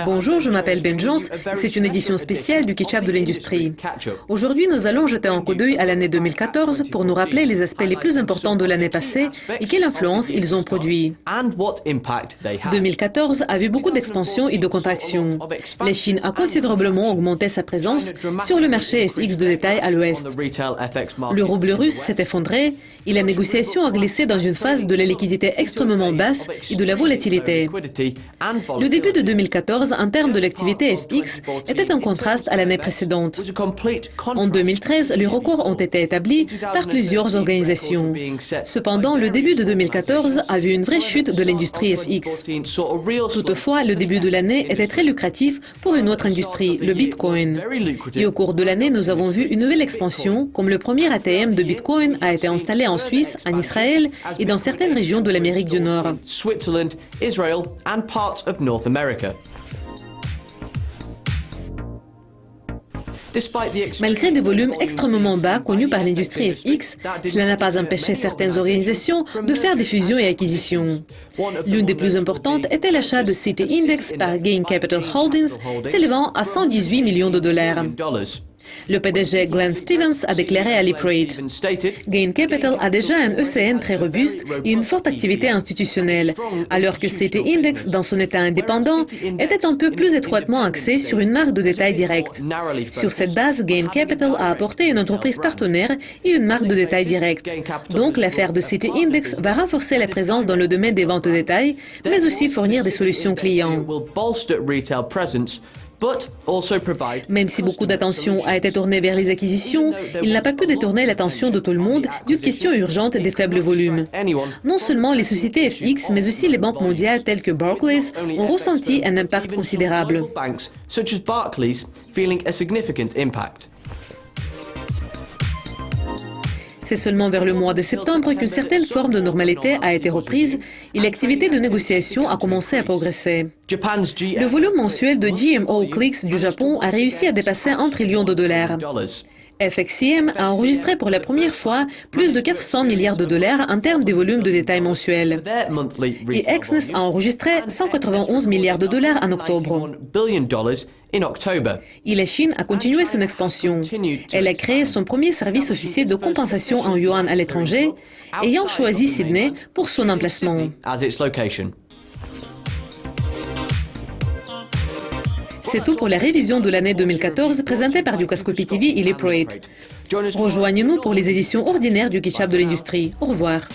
Bonjour, je m'appelle Ben Jones. C'est une édition spéciale du Catch-up de l'industrie. Aujourd'hui, nous allons jeter un coup d'œil à l'année 2014 pour nous rappeler les aspects les plus importants de l'année passée et quelle influence ils ont produit. 2014 a vu beaucoup d'expansion et de contraction. La Chine a considérablement augmenté sa présence sur le marché FX de détail à l'Ouest. Le rouble russe s'est effondré et la négociation a glissé dans une phase de la liquidité extrêmement basse et de la volatilité. Le début de 2014, en termes de l'activité FX, était en contraste à l'année précédente. En 2013, les records ont été établis par plusieurs organisations. Cependant, le début de 2014 a vu une vraie chute de l'industrie FX. Toutefois, le début de l'année était très lucratif pour une autre industrie, le Bitcoin. Et au cours de l'année, nous avons vu une nouvelle expansion, comme le premier ATM de Bitcoin a été installé en Suisse, en Israël et dans certaines régions de l'Amérique du Nord. Malgré des volumes extrêmement bas connus par l'industrie FX, cela n'a pas empêché certaines organisations de faire des fusions et acquisitions. L'une des plus importantes était l'achat de City Index par Gain Capital Holdings, s'élevant à 118 millions de dollars. Le PDG Glenn Stevens a déclaré à Liprate: Gain Capital a déjà un ECN très robuste et une forte activité institutionnelle, alors que City Index, dans son état indépendant, était un peu plus étroitement axé sur une marque de détail directe. Sur cette base, Gain Capital a apporté une entreprise partenaire et une marque de détail directe. Donc, l'affaire de City Index va renforcer la présence dans le domaine des ventes de détail, mais aussi fournir des solutions clients. Même si beaucoup d'attention a été tournée vers les acquisitions, il n'a pas pu détourner l'attention de tout le monde d'une question urgente des faibles volumes. Non seulement les sociétés FX, mais aussi les banques mondiales telles que Barclays ont ressenti un impact considérable. C'est seulement vers le mois de septembre qu'une certaine forme de normalité a été reprise et l'activité de négociation a commencé à progresser. Le volume mensuel de GMO Clicks du Japon a réussi à dépasser 1 trillion de dollars. FXCM a enregistré pour la première fois plus de 400 milliards de dollars en termes de volume de détail mensuel. Et Exness a enregistré 191 milliards de dollars en octobre. Et la Chine a continué son expansion. Elle a créé son premier service officiel de compensation en yuan à l'étranger, ayant choisi Sydney pour son emplacement. C'est tout pour la révision de l'année 2014 présentée par Dukascopy TV et Liprate. Rejoignez-nous pour les éditions ordinaires du Catch-up de l'industrie. Au revoir.